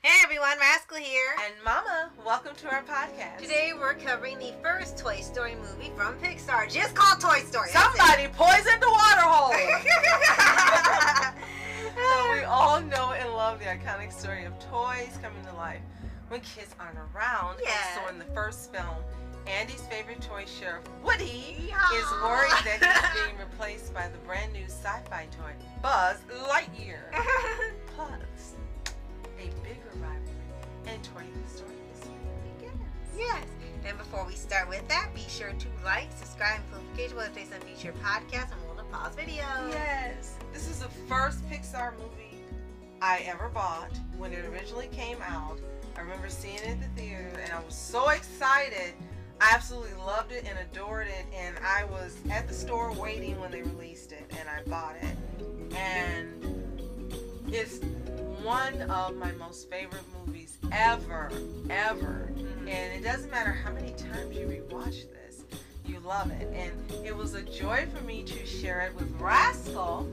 Hey everyone, Rascal here. And Mama, welcome to our podcast. Today we're covering the first Toy Story movie from Pixar, just called Toy Story. Somebody poisoned the water hole. So we all know and love the iconic story of toys coming to life when kids aren't around. Yeah. And so in the first film, Andy's favorite toy sheriff, Woody, is worried that he's being replaced by the brand new sci-fi toy, Buzz Lightyear. Plus, a bigger rivalry and toy story begins. Yes. And before we start with that, be sure to like, subscribe, and notification whether it's on future podcasts and we'll pause videos. Yes. This is the first Pixar movie I ever bought. When it originally came out, I remember seeing it at the theater and I was so excited. I absolutely loved it and adored it, and I was at the store waiting when they released it, and I bought it. And it's one of my most favorite movies ever. Mm-hmm. And it doesn't matter how many times you rewatch this, you love it. And it was a joy for me to share it with Rascal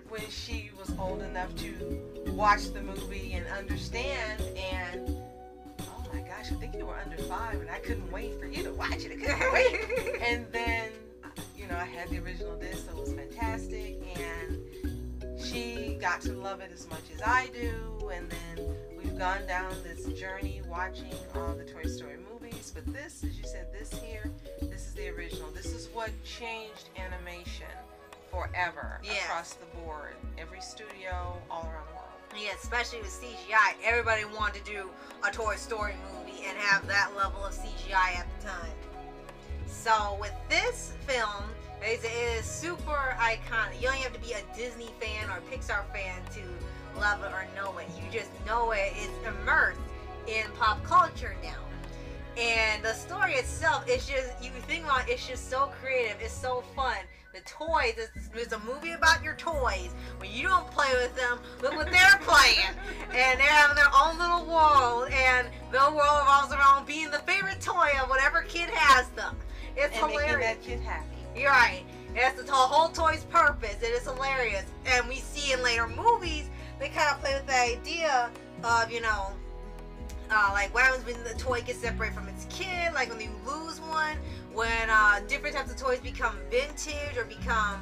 when she was old enough to watch the movie and understand. And oh my gosh, I think you were under 5 and I couldn't wait for you to watch it. I couldn't wait. And then, I had the original disc, so it was fantastic. And she got to love it as much as I do. And then we've gone down this journey watching all the Toy Story movies. But this, as you said, this is the original. This is what changed animation forever across the board. Every studio all around the world. Yeah, especially with CGI. Everybody wanted to do a Toy Story movie and have that level of CGI at the time. So with this film, it is super iconic. You don't have to be a Disney fan or a Pixar fan to love it or know it. You just know it is immersed in pop culture now. And the story itself is just, you think about it, it's just so creative. It's so fun. The toys, there's a movie about your toys. When you don't play with them, look what they're playing. And they're having their own little world. And the world revolves around being the favorite toy of whatever kid has them. It's and hilarious. Making that kid happy. You're right. That's the whole toy's purpose. It is hilarious. And we see in later movies, they kind of play with the idea of, like what happens when the toy gets separated from its kid, like when you lose one, when different types of toys become vintage or become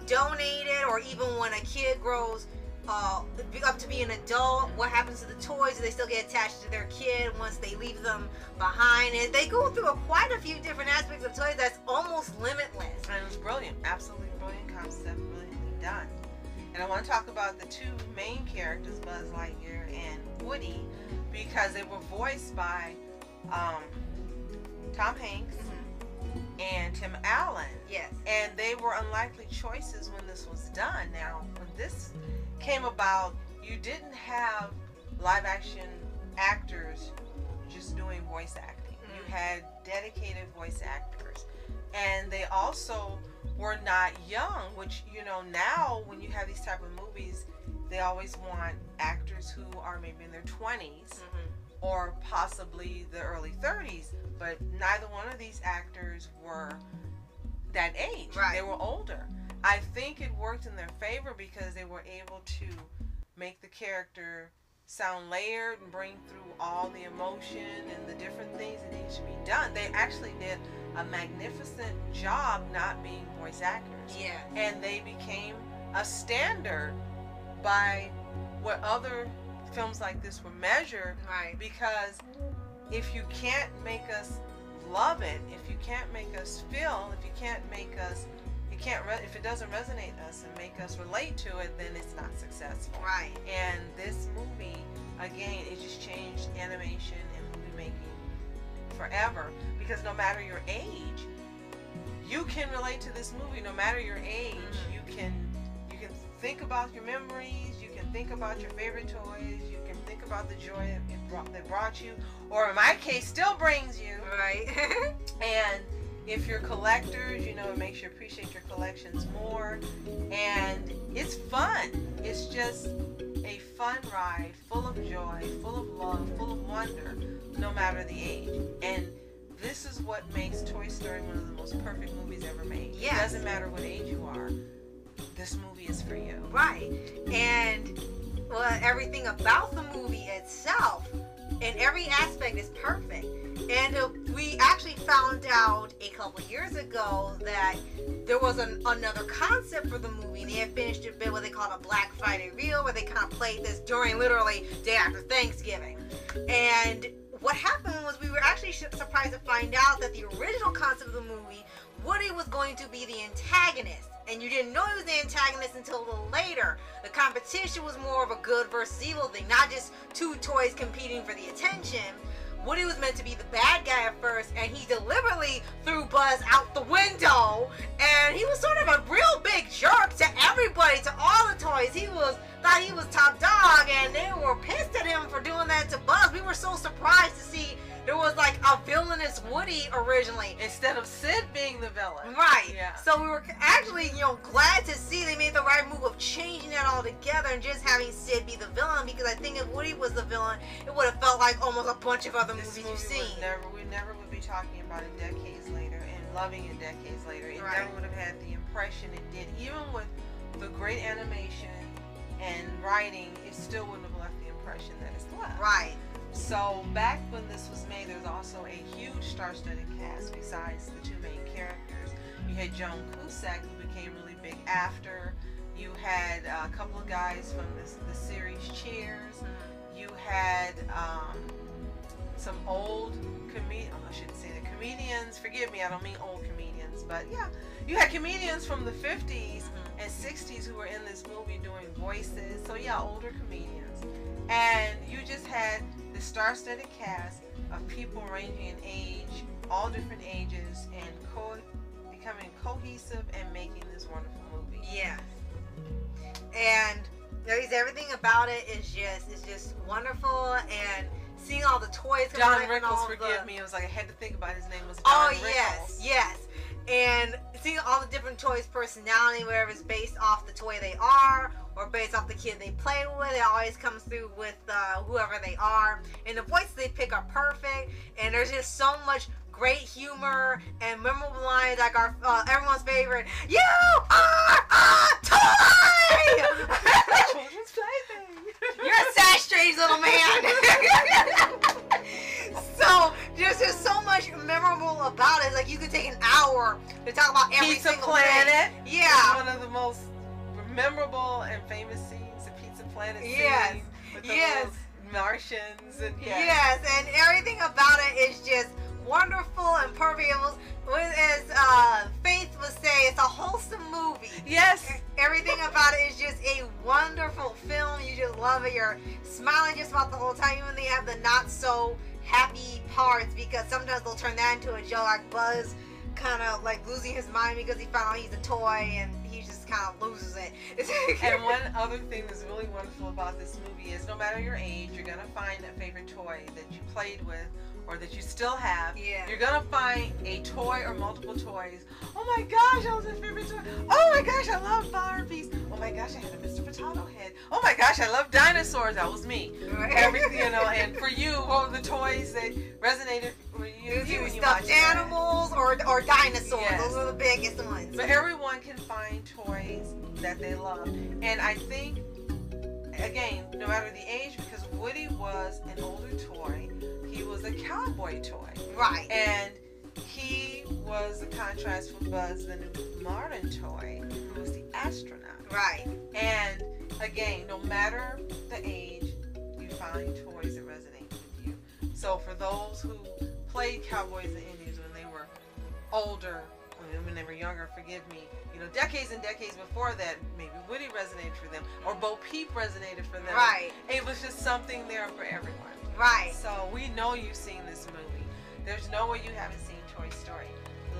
donated, or even when a kid grows up to be an adult, what happens to the toys? Do they still get attached to their kid once they leave them behind? And they go through quite a few different aspects of toys that's almost limitless. And it was brilliant. Absolutely brilliant concept, brilliantly done. And I want to talk about the two main characters, Buzz Lightyear and Woody, because they were voiced by Tom Hanks and Tim Allen. Yes. And they were unlikely choices when this was done. Now, when this came about, you didn't have live action actors just doing voice acting. You had dedicated voice actors. And they also were not young, which, now when you have these type of movies, they always want actors who are maybe in their 20s or possibly the early 30s. But neither one of these actors were that age. Right. They were older. I think it worked in their favor because they were able to make the character sound layered and bring through all the emotion and the different things that need to be done. They actually did a magnificent job not being voice actors. Yeah. And they became a standard by what other films like this were measured. Right. Because if you can't make us love it, if you can't make us feel, if you can't make us, if it doesn't resonate us and make us relate to it, then it's not successful. Right. And this movie, again, it just changed animation and movie making forever, because no matter your age, you can relate to this movie. No matter your age, you can think about your memories, you can think about your favorite toys, you can think about the joy that brought you, or in my case, still brings you. Right. And if you're collectors, it makes you appreciate your collections more. And it's fun. It's just a fun ride, full of joy, full of love, full of wonder, no matter the age. And this is what makes Toy Story one of the most perfect movies ever made. Yes. It doesn't matter what age you are. This movie is for you. Right. And everything about the movie itself in every aspect is perfect. And we actually found out a couple years ago that there was another concept for the movie. They had finished a bit what they called a Black Friday reel, where they kind of played this during literally day after Thanksgiving. And what happened was we were actually surprised to find out that the original concept of the movie, Woody was going to be the antagonist. And you didn't know he was the antagonist until a little later. The competition was more of a good versus evil thing, not just two toys competing for the attention. Woody was meant to be the bad guy at first, and he deliberately threw Buzz out the window, and he was sort of a real big jerk to everybody, to all the toys. He thought he was top dog, and they were pissed at him for doing that to Buzz. We were so surprised to see there was like a villainous Woody originally, instead of Sid being the villain. Right. Yeah. So we were actually, glad to see they made the right move of changing that all together and just having Sid be the villain, because I think if Woody was the villain, it would have felt like almost a bunch of other movies you've seen. We never would be talking about it decades later and loving it decades later. It Right. never would have had the impression it did. Even with the great animation and writing, it still wouldn't have left the impression that it's left. Right. So back when this was made, there was also a huge star-studded cast besides the two main characters. You had Joan Cusack, who became really big after. You had a couple of guys from the series Cheers. You had some old comedians. Forgive me, I don't mean old comedians, but yeah, you had comedians from the 50s and 60s who were in this movie doing voices. So yeah, older comedians. And you just had the star-studded cast of people ranging in age, all different ages, and becoming cohesive and making this wonderful movie. Yes. And everything about it is just wonderful, and seeing all the toys come John alive and Rickles, all forgive me, it was like I had to think about his name was John Oh Rickles. yes. And seeing all the different toys' personality, whether it's based off the toy they are or based off the kid they play with, it always comes through with whoever they are. And the voices they pick are perfect, and there's just so much great humor and memorable lines, like our everyone's favorite, "You are a toy!" Children's plaything. You're a sad, strange little man. So there's just so much memorable about it. Like, you could take an hour to talk about every Pizza single Planet. thing. Yeah. One of the most memorable and famous scenes, the Pizza Planet Yes. scene with the Yes. little Martians and Yes, and everything about it is just wonderful and perfect. It was, as Faith would say, it's a wholesome movie. Yes. Everything about it is just a wonderful film. You just love it. You're smiling just about the whole time, even when they have the not so happy parts, because sometimes they'll turn that into a joke, like Buzz kind of like losing his mind because he found out he's a toy, and he just kind of loses it. And one other thing that's really wonderful about this movie is no matter your age, you're going to find a favorite toy that you played with or that you still have. Yeah. You're going to find a toy or multiple toys. Oh my gosh, that was my favorite toy. Oh my gosh, I love Barbies. Oh my gosh, I had a Mr. Potato Head. Oh my gosh, I love dinosaurs. That was me. Right. Everything, and for you, what were the toys that resonated for you when you stuffed watched it? animals or dinosaurs. Yes. Those are the biggest ones. But everyone can find toys that they love. And I think, again, no matter the age, because Woody was an older toy, he was a cowboy toy. Right. And he was the contrast for Buzz, the new modern toy, who was the astronaut. Right. And again, no matter the age, you find toys that resonate with you. So for those who played Cowboys and Indians when they were older, when they were younger, forgive me, decades and decades before that, maybe Woody resonated for them, or Bo Peep resonated for them. Right. It was just something there for everyone. Right. So we know you've seen this movie. There's no way you haven't seen Toy Story.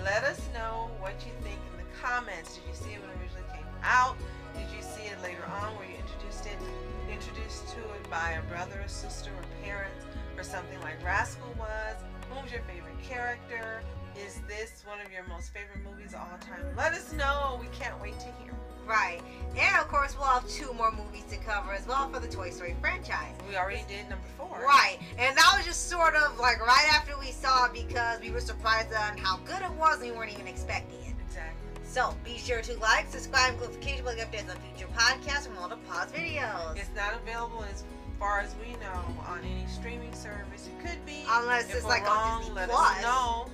Let us know what you think in the comments. Did you see it when it originally came out? Did you see it later on where you introduced to it by a brother, a sister, or parents, or something like Rascal was? Who was your favorite character? Is this one of your most favorite movies of all time? Let us know. We can't wait to hear. Right. And of course, we'll have 2 more movies to cover as well for the Toy Story franchise. We already did number 4. Right. And that was just sort of like right after we saw it, because we were surprised on how good it was and we weren't even expecting it. Exactly. So be sure to like, subscribe, and notification bell to get updates on future podcasts and all the Paws videos. It's not available as far as we know on any streaming service. It could be. Unless it's like on Disney let Plus. us know.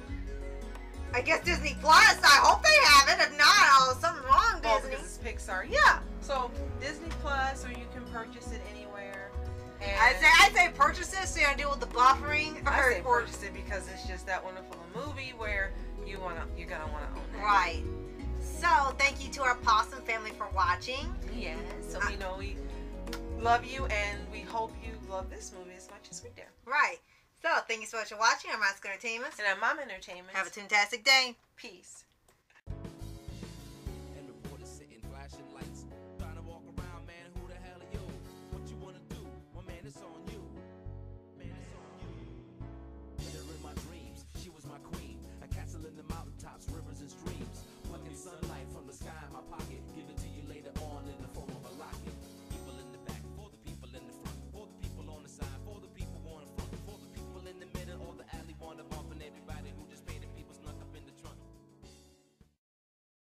I guess Disney Plus. I hope they have it. If not, oh, something wrong, Oh, Disney. because it's Pixar. Yeah. So Disney Plus, or you can purchase it anywhere. And I say purchase this so you don't deal with the buffering. I say purchase it because it's just that wonderful a movie where you're gonna wanna own it. Right. So thank you to our possum family for watching. Yes. So we know we love you, and we hope you love this movie as much as we do. Right. So thank you so much for watching. I'm Rascal Entertainment. And I'm Mom Entertainment. Have a fantastic day. Peace.